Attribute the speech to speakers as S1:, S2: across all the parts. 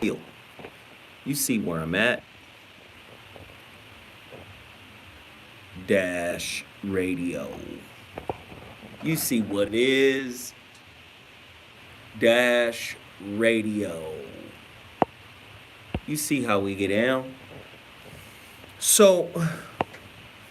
S1: You see where I'm at. Dash radio. You see what it is. Dash radio. You see how we get down. So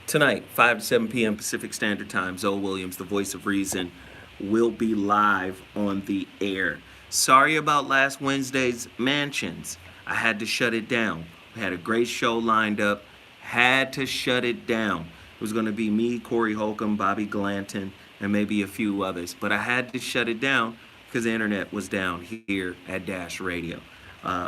S1: tonight, 5 to 7 p.m. Pacific Standard Time, Zoe Williams, the voice of reason, will be live on the air. Sorry about last Wednesday's Mansions. I had to shut it down. We had a great show lined up. Had to shut it down. It was going to be me, Corey Holcomb, Bobby Glanton, and maybe a few others. But I had to shut it down because the internet was down here at Dash Radio.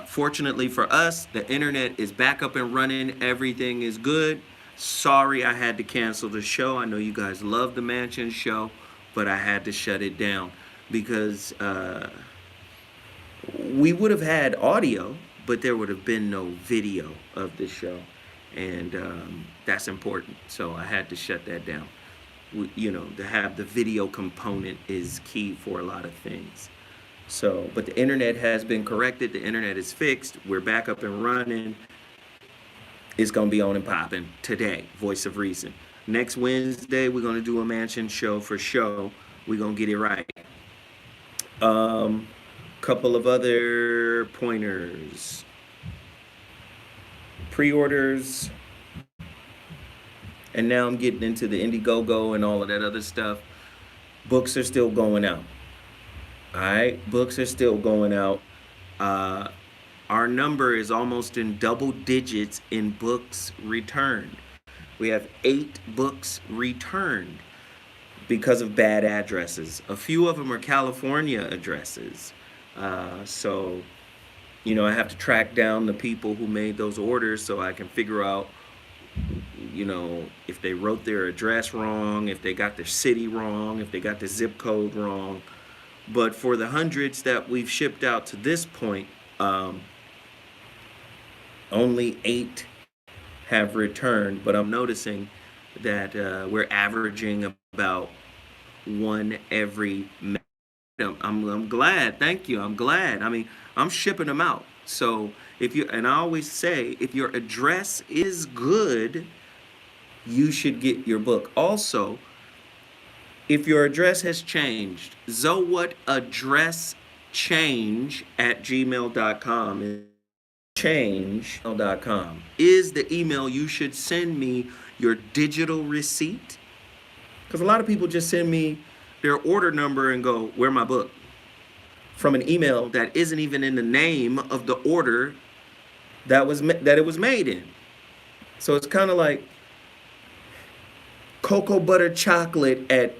S1: Fortunately for us, the internet is back up and running. Everything is good. Sorry I had to cancel the show. I know you guys love the Mansion show, but I had to shut it down because we would have had audio, but there would have been no video of the show. And that's important. So I had to shut that down. To have the video component is key for a lot of things. So, but the internet has been corrected. The internet is fixed. We're back up and running. It's going to be on and popping today. Voice of Reason. Next Wednesday, we're going to do a Mansion show for show. We're going to get it right. Couple of other pointers. Pre-orders. And now I'm getting into the Indiegogo and all of that other stuff. Books are still going out. All right, books are still going out. Our number is almost in double digits in books returned. We have 8 books returned because of bad addresses. A few of them are California addresses. So, I have to track down the people who made those orders so I can figure out, if they wrote their address wrong, if they got their city wrong, if they got the zip code wrong. But for the hundreds that we've shipped out to this point, only 8 have returned. But I'm noticing that we're averaging about 1 every minute. I'm glad. Thank you. I'm glad. I mean, I'm shipping them out. So and I always say, if your address is good, you should get your book. Also, if your address has changed, zowhataddresschange@gmail.com is the email you should send me your digital receipt. Because a lot of people just send me their order number and go, "Where my book?" from an email that isn't even in the name of the order that it was made in. So it's kind of like cocoa butter chocolate at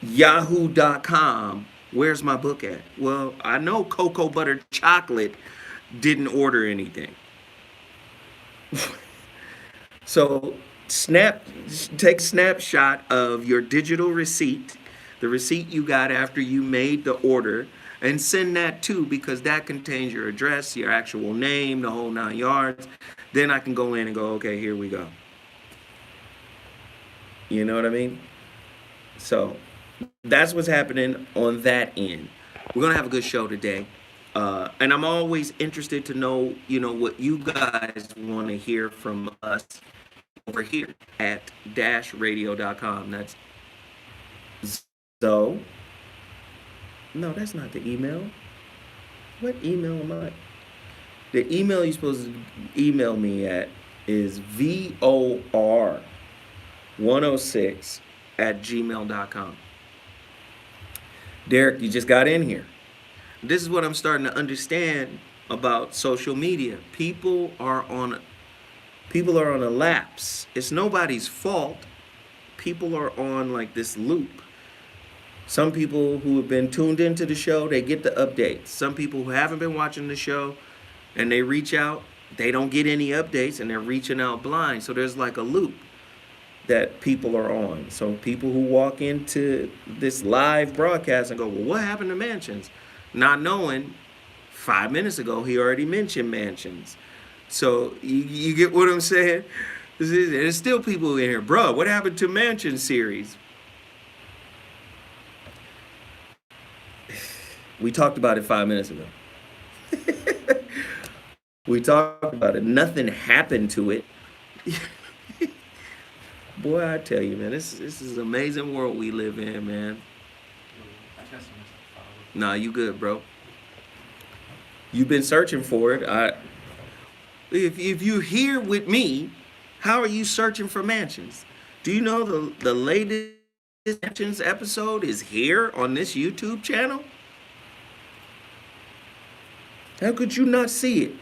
S1: yahoo.com. Where's my book at? Well, I know cocoa butter chocolate didn't order anything. So take snapshot of your digital receipt, the receipt you got after you made the order, and send that too, because that contains your address, your actual name, the whole 9 yards. Then I can go in and go, okay, here we go. You know what I mean? So that's what's happening on that end. We're going to have a good show today. And I'm always interested to know, what you guys want to hear from us over here at dashradio.com. That's so. No, that's not the email. What email am I? The email you're supposed to email me at is VOR106@gmail.com. Derek, you just got in here. This is what I'm starting to understand about social media. People are on a lapse. It's nobody's fault. People are on like this loop. Some people who have been tuned into the show, they get the updates. Some people who haven't been watching the show and they reach out, they don't get any updates and they're reaching out blind. So there's like a loop that people are on. So people who walk into this live broadcast and go, well, what happened to Mansions? Not knowing 5 minutes ago he already mentioned Mansions. So you get what I'm saying? There's still people in here, bro, what happened to Mansion series? We talked about it 5 minutes ago. We talked about it. Nothing happened to it. Boy, I tell you, man, this is an amazing world we live in, man. Nah, you good, bro. You've been searching for it. If you're here with me, how are you searching for mansions? Do you know the latest mansions episode is here on this YouTube channel? How could you not see it?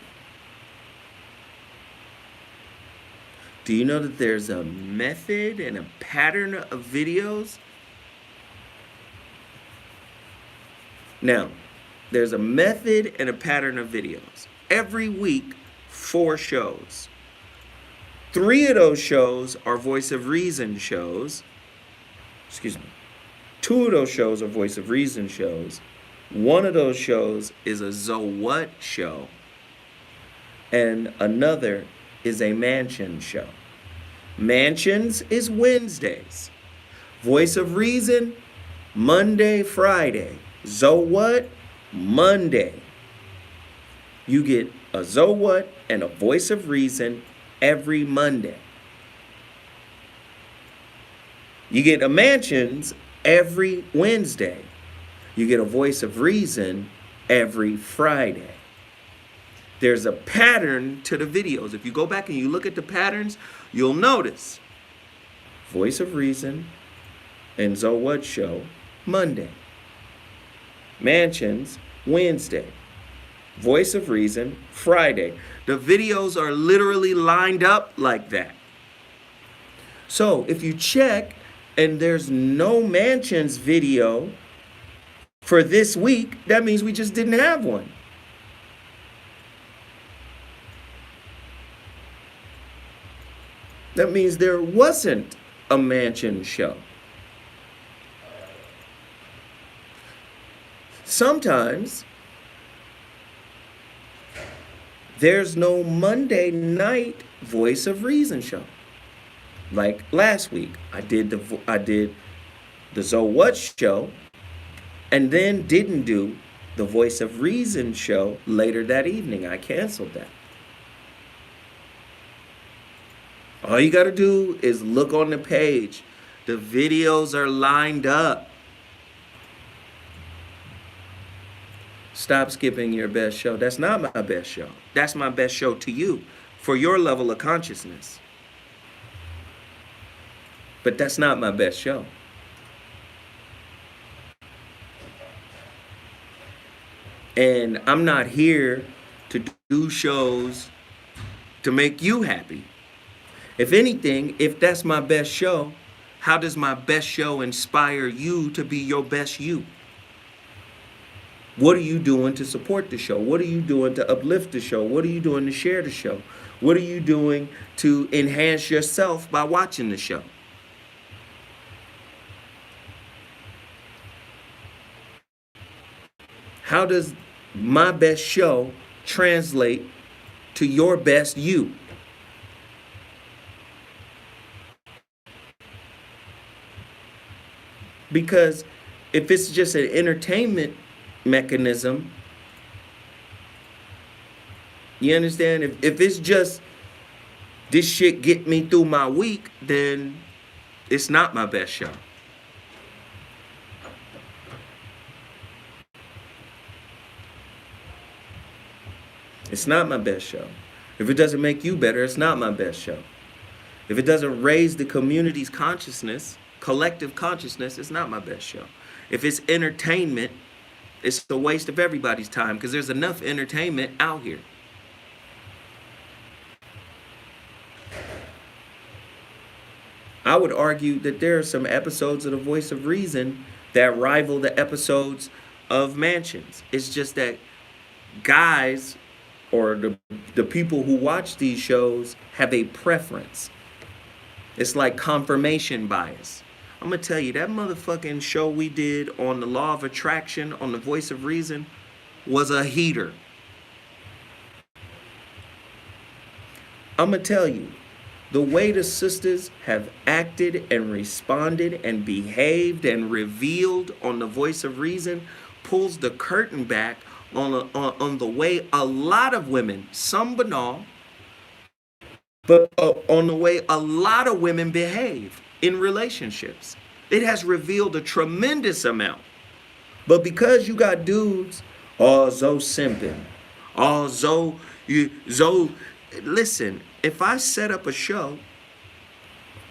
S1: Do you know that there's a method and a pattern of videos? Now, there's a method and a pattern of videos. Every week, 4 shows. 3 of those shows are Voice of Reason shows. Excuse me. 2 of those shows are Voice of Reason shows. 1 of those shows is a So What show. And another is a Mansion show. Mansions is Wednesdays. Voice of Reason, Monday, Friday. So What, Monday. You get a So What and a Voice of Reason every Monday. You get a Mansions every Wednesday. You get a Voice of Reason every Friday. There's a pattern to the videos. If you go back and you look at the patterns, you'll notice Voice of Reason and So What show, Monday. Mansions, Wednesday. Voice of Reason, Friday. The videos are literally lined up like that. So if you check and there's no Mansions video for this week, that means we just didn't have one. That means there wasn't a Mansion show. Sometimes there's no Monday night Voice of Reason show. Like last week, I did the So What show, and then didn't do the Voice of Reason show later that evening. I canceled that. All you got to do is look on the page. The videos are lined up. Stop skipping your best show. That's not my best show. That's my best show to you for your level of consciousness. But that's not my best show. And I'm not here to do shows to make you happy. If anything, if that's my best show, how does my best show inspire you to be your best you? What are you doing to support the show? What are you doing to uplift the show? What are you doing to share the show? What are you doing to enhance yourself by watching the show? How does my best show translate to your best you? Because if it's just an entertainment mechanism, you understand? If it's just this shit get me through my week, then it's not my best show. It's not my best show. If it doesn't make you better, it's not my best show. If it doesn't raise the community's consciousness, collective consciousness, it's not my best show. If it's entertainment, it's a waste of everybody's time because there's enough entertainment out here. I would argue that there are some episodes of The Voice of Reason that rival the episodes of Mansions. It's just that guys or the people who watch these shows have a preference. It's like confirmation bias. I'm going to tell you, that motherfucking show we did on the law of attraction on The Voice of Reason was a heater. I'm going to tell you, the way the sisters have acted and responded and behaved and revealed on The Voice of Reason pulls the curtain back on the way a lot of women, some banal, but on the way a lot of women behave in relationships. It has revealed a tremendous amount. But because you got dudes, oh, Zoe simping, oh, Zoe, listen, if I set up a show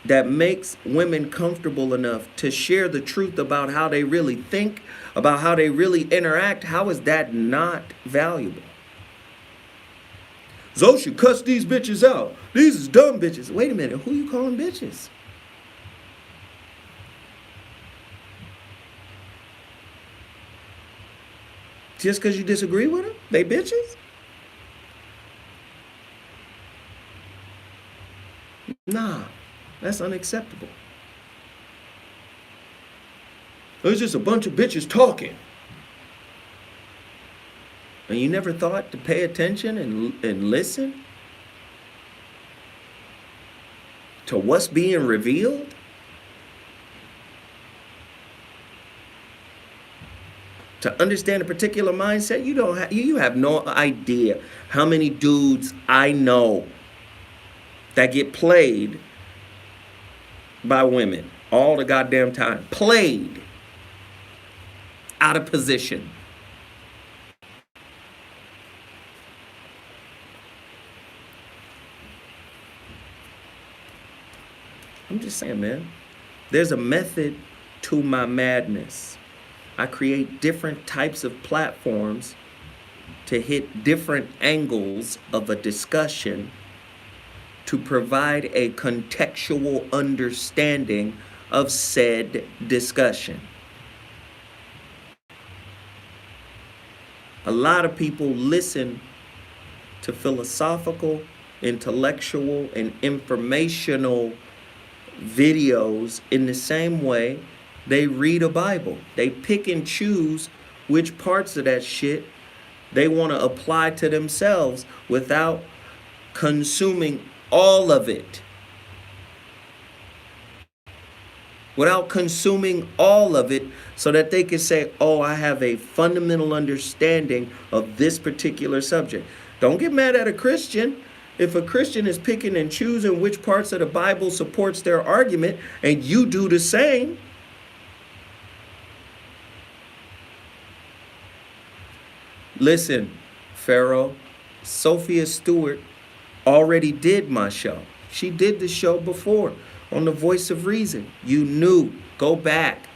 S1: that makes women comfortable enough to share the truth about how they really think, about how they really interact, how is that not valuable? Zoe should cuss these bitches out. These is dumb bitches. Wait a minute, who you calling bitches? Just because you disagree with them, they bitches? Nah, that's unacceptable. There's just a bunch of bitches talking. And you never thought to pay attention and listen to what's being revealed? To understand a particular mindset, you have no idea how many dudes I know that get played by women all the goddamn time. Played out of position. I'm just saying, man. There's a method to my madness. I create different types of platforms to hit different angles of a discussion to provide a contextual understanding of said discussion. A lot of people listen to philosophical, intellectual, and informational videos in the same way they read a Bible. They pick and choose which parts of that shit they want to apply to themselves without consuming all of it. Without consuming all of it so that they can say, oh, I have a fundamental understanding of this particular subject. Don't get mad at a Christian. If a Christian is picking and choosing which parts of the Bible supports their argument and you do the same, listen, Pharaoh, Sophia Stewart already did my show. She did the show before on the Voice of Reason. You knew. Go back.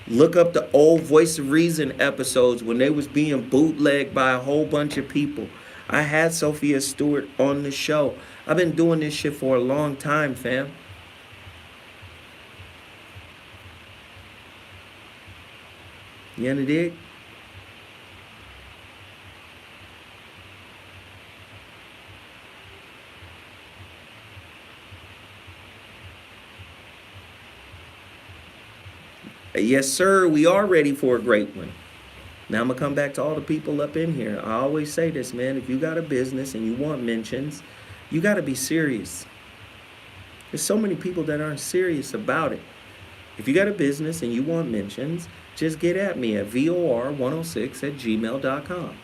S1: Look up the old Voice of Reason episodes when they was being bootlegged by a whole bunch of people. I had Sophia Stewart on the show. I've been doing this shit for a long time, fam. You understand? Dig? Yes, sir, we are ready for a great one. Now I'm going to come back to all the people up in here. I always say this, man. If you got a business and you want mentions, you got to be serious. There's so many people that aren't serious about it. If you got a business and you want mentions, just get at me at VOR106@gmail.com.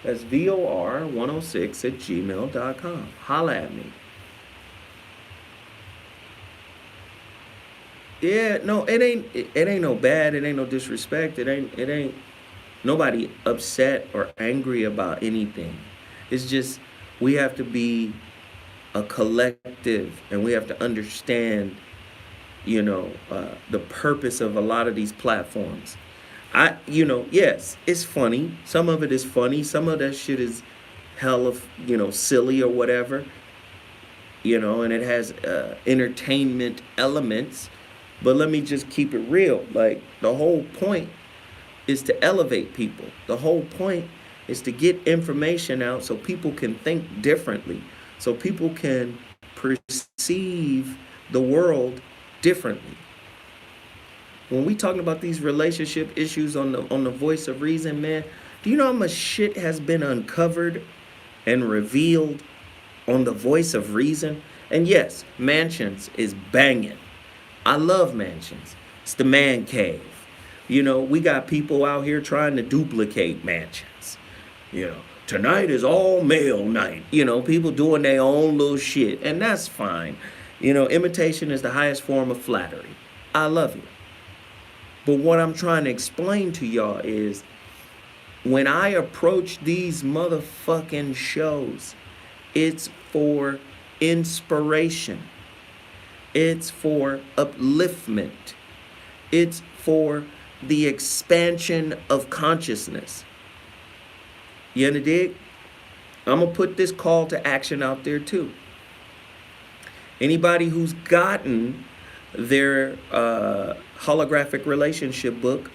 S1: That's VOR106@gmail.com. Holla at me. Yeah, no, it ain't no bad, it ain't no disrespect, it ain't nobody upset or angry about anything. It's just we have to be a collective and we have to understand, the purpose of a lot of these platforms. Yes, it's funny. Some of it is funny. Some of that shit is hella, silly or whatever, and it has entertainment elements. But let me just keep it real. Like, the whole point is to elevate people. The whole point is to get information out so people can think differently, so people can perceive the world differently. When we talking about these relationship issues on the Voice of Reason, man, do you know how much shit has been uncovered and revealed on the Voice of Reason? And yes, Mansions is banging. I love Mansions. It's the man cave. We got people out here trying to duplicate mansions. Tonight is all male night. People doing their own little shit, and that's fine. Imitation is the highest form of flattery. I love it. But what I'm trying to explain to y'all is when I approach these motherfucking shows, it's for inspiration. It's for upliftment. It's for the expansion of consciousness. You understand? I'm going to put this call to action out there too. Anybody who's gotten their holographic relationship book,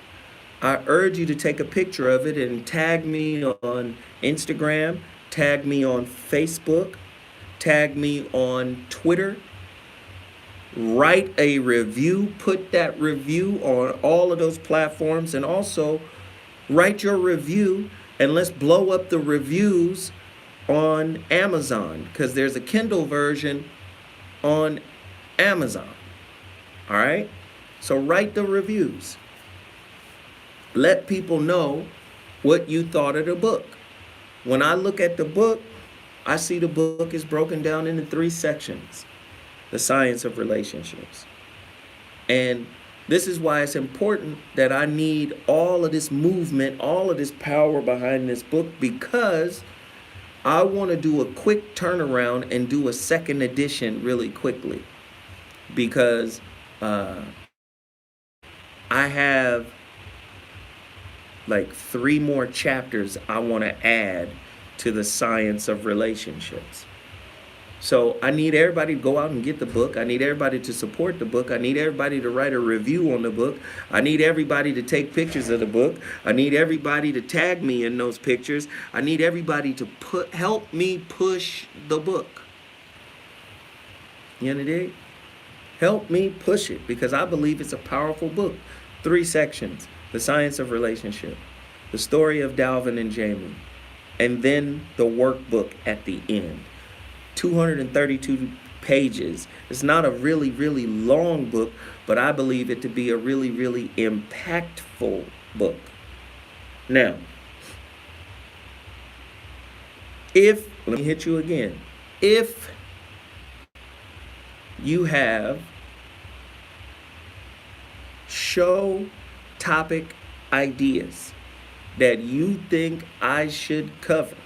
S1: I urge you to take a picture of it and tag me on Instagram, tag me on Facebook, tag me on Twitter. Write a review, put that review on all of those platforms, and also write your review and let's blow up the reviews on Amazon, because there's a Kindle version on Amazon. All right? So write the reviews. Let people know what you thought of the book. When I look at the book, I see the book is broken down into 3 sections. The science of relationships. And this is why it's important that I need all of this movement, all of this power behind this book, because I want to do a quick turnaround and do a second edition really quickly. Because I have like 3 more chapters I want to add to the science of relationships. So I need everybody to go out and get the book. I need everybody to support the book. I need everybody to write a review on the book. I need everybody to take pictures of the book. I need everybody to tag me in those pictures. I need everybody to help me push the book. You understand? Help me push it, because I believe it's a powerful book. 3 sections: the science of relationship, the story of Dalvin and Jamie, and then the workbook at the end. 232 pages. It's not a really, really long book, but I believe it to be a really, really impactful book. Now, let me hit you again. If you have show topic ideas that you think I should cover,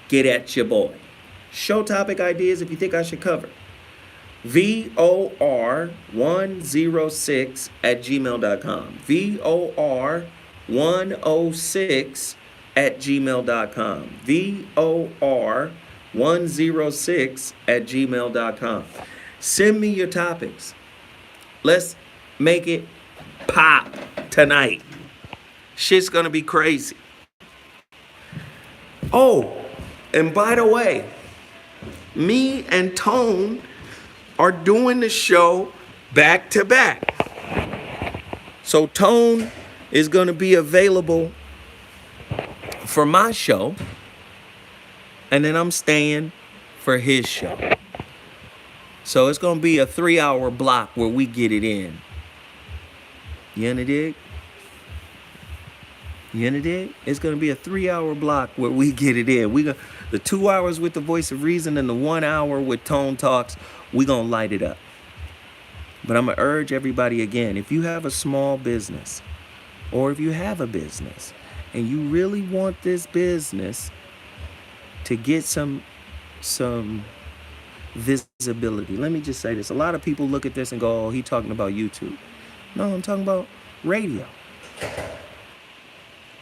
S1: get at your boy. Show topic ideas if you think I should cover. VOR106@gmail.com. VOR106@gmail.com. VOR106@gmail.com. Send me your topics. Let's make it pop tonight. Shit's gonna be crazy. Oh, and by the way, me and Tone are doing the show back to back. So Tone is going to be available for my show, and then I'm staying for his show. So it's going to be a 3-hour block where we get it in. You understand? You understand? It's going to be a 3-hour block where we get it in. The 2 hours with the voice of reason and the 1 hour with Tone Talks, we going to light it up. But I'm going to urge everybody again, if you have a small business, or if you have a business and you really want this business to get some visibility. Let me just say this. A lot of people look at this and go, oh, he talking about YouTube. No, I'm talking about radio.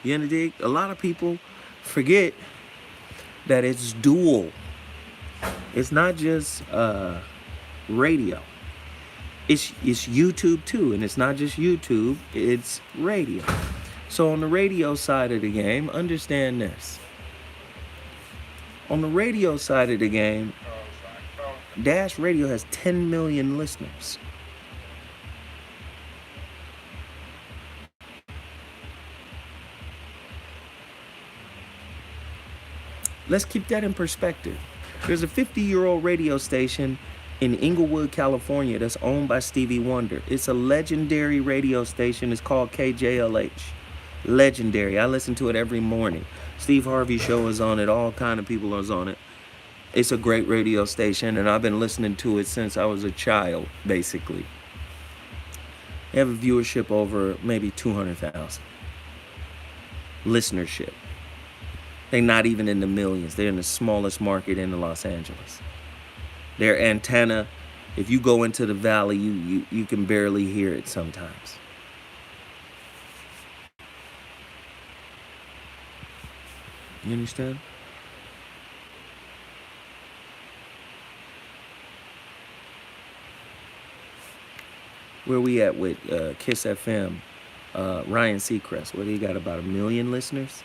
S1: You understand? A lot of people forget that it's dual. It's not just radio. It's YouTube too, and it's not just YouTube, it's radio. So on the radio side of the game, understand this. On the radio side of the game, Dash Radio has 10 million listeners. Let's keep that in perspective. There's a 50-year-old radio station in Inglewood, California, that's owned by Stevie Wonder. It's a legendary radio station. It's called KJLH. Legendary. I listen to it every morning. Steve Harvey show is on it. All kind of people are on it. It's a great radio station, and I've been listening to it since I was a child, basically. They have a viewership over maybe 200,000. Listenership. They're not even in the millions. They're in the smallest market in Los Angeles. Their antenna, if you go into the valley, you can barely hear it sometimes. You understand? Where we at with Kiss FM? Ryan Seacrest, where he got about 1 million listeners?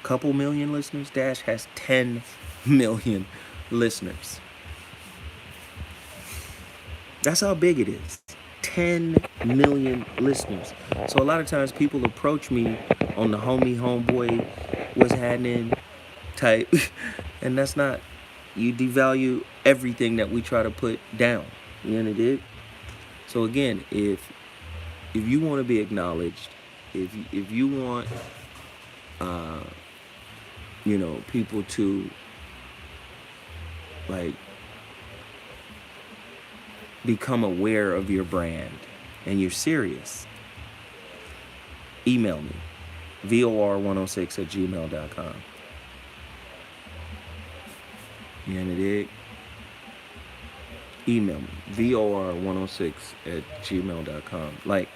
S1: Couple million listeners? Dash has 10 million listeners. That's how big it is. 10 million listeners. So a lot of times people approach me on the homeboy, what's happening type. And that's not, you devalue everything that we try to put down. You know what I did? So again, if you want to be acknowledged, if you want, people to like become aware of your brand and you're serious, email me, VOR106@gmail.com. You know dig? Email me, VOR106@gmail.com. Like,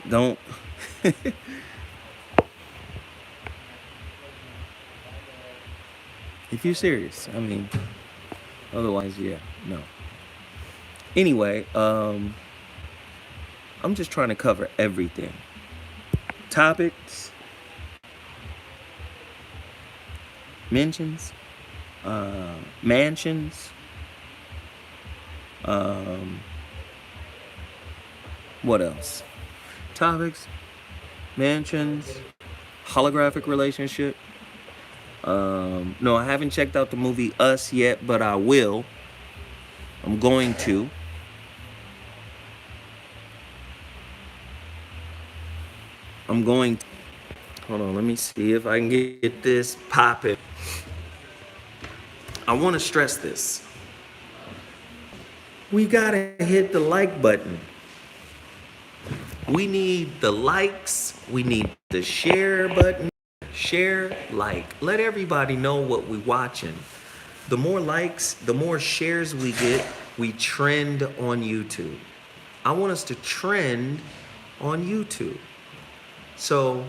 S1: don't if you're serious, I mean, otherwise, yeah, no. Anyway, I'm just trying to cover everything. Topics, mentions, mansions, what else? Topics, mansions, holographic relationship. No, I haven't checked out the movie Us yet, but I will. I'm going to. Hold on, let me see if I can get this popping. I want to stress this. We gotta hit the like button. We need the likes. We need the share button. Share, like. Let everybody know what we're watching. The more likes, the more shares we get, we trend on YouTube. I want us to trend on YouTube. So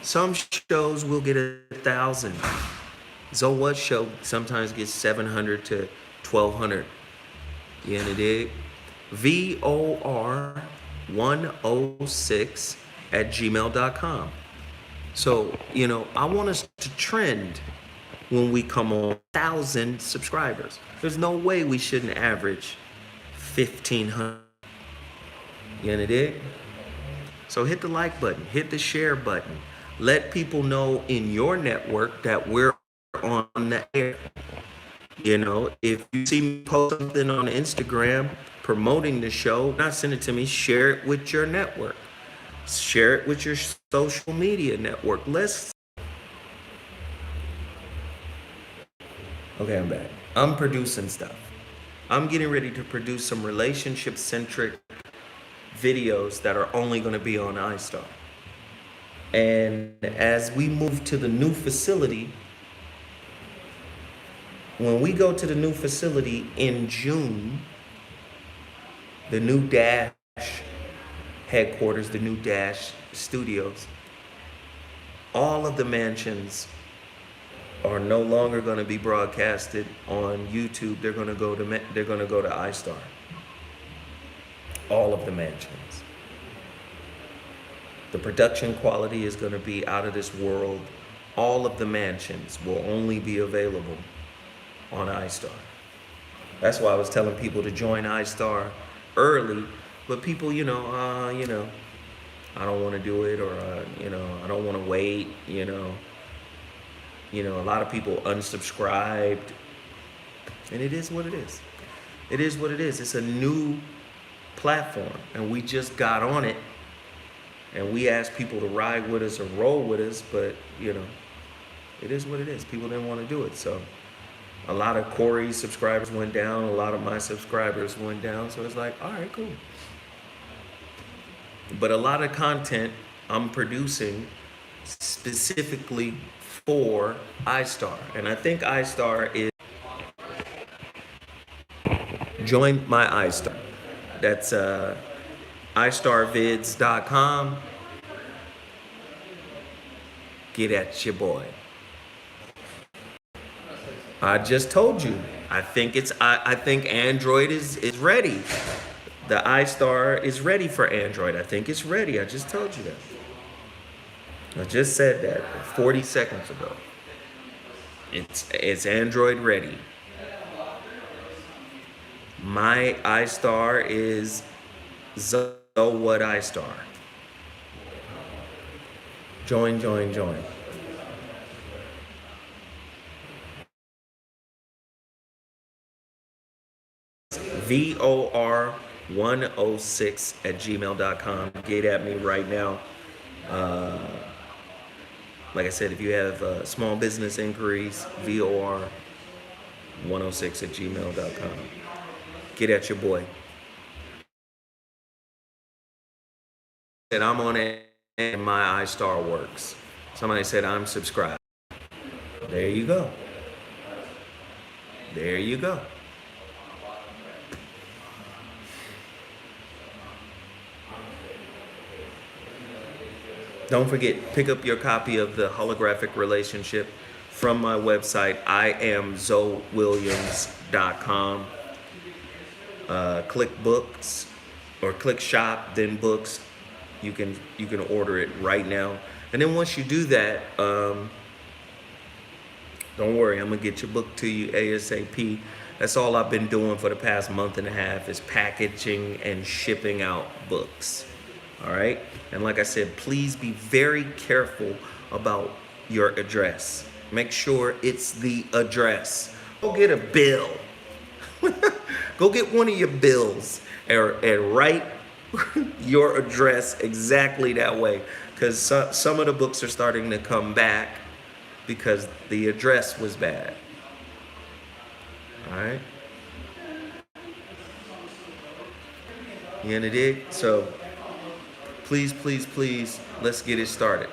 S1: some shows will get 1,000. So what show sometimes gets 700 to 1,200. You know dig? VOR106@gmail.com. So, I want us to trend when we come on 1,000 subscribers. There's no way we shouldn't average 1,500. You know dig? So hit the like button, hit the share button. Let people know in your network that we're on the air. If you see me post something on Instagram promoting the show, not send it to me, share it with your network. Share it with your social media network. Okay, I'm back. I'm producing stuff. I'm getting ready to produce some relationship-centric videos that are only going to be on iStar. And as we move to the new facility, when we go to the new facility in June, the new Dash headquarters, the new Dash studios, all of the mansions are no longer going to be broadcasted on YouTube. They're going to go to iStar. All of the mansions. The production quality is going to be out of this world. All of the mansions will only be available on iStar. That's why I was telling people to join iStar early, but people, I don't want to do it, or I don't want to wait, a lot of people unsubscribed, and it is what it is. It is what it is. It's a new platform, and we just got on it, and we asked people to ride with us or roll with us, but you know, it is what it is. People didn't want to do it, so a lot of Corey's subscribers went down, a lot of my subscribers went down, so it's like, all right, cool. But a lot of content I'm producing specifically for iStar, and I think iStar is, join my iStar. That's iStarvids.com. Get at your boy. I just told you. I think Android is ready. The iStar is ready for Android. I think it's ready. I just told you that. I just said that 40 seconds ago. It's Android ready. My iStar is So What iStar. Join. VOR 106@gmail.com. Get at me right now. Like I said, if you have small business inquiries, VOR 106@gmail.com. Get at your boy. And I'm on it, and my iStar works. Somebody said I'm subscribed. There you go. There you go. Don't forget, pick up your copy of The Holographic Relationship from my website, iamzoewilliams.com. Click books or click shop, then books. You can order it right now. And then once you do that, don't worry, I'm gonna get your book to you ASAP. That's all I've been doing for the past month and a half is packaging and shipping out books. All right? And like I said, please be very careful about your address. Make sure it's the address. Go get a bill. Go get one of your bills and write your address exactly that way. Because some of the books are starting to come back because the address was bad. All right? You in the dig? So please, let's get it started.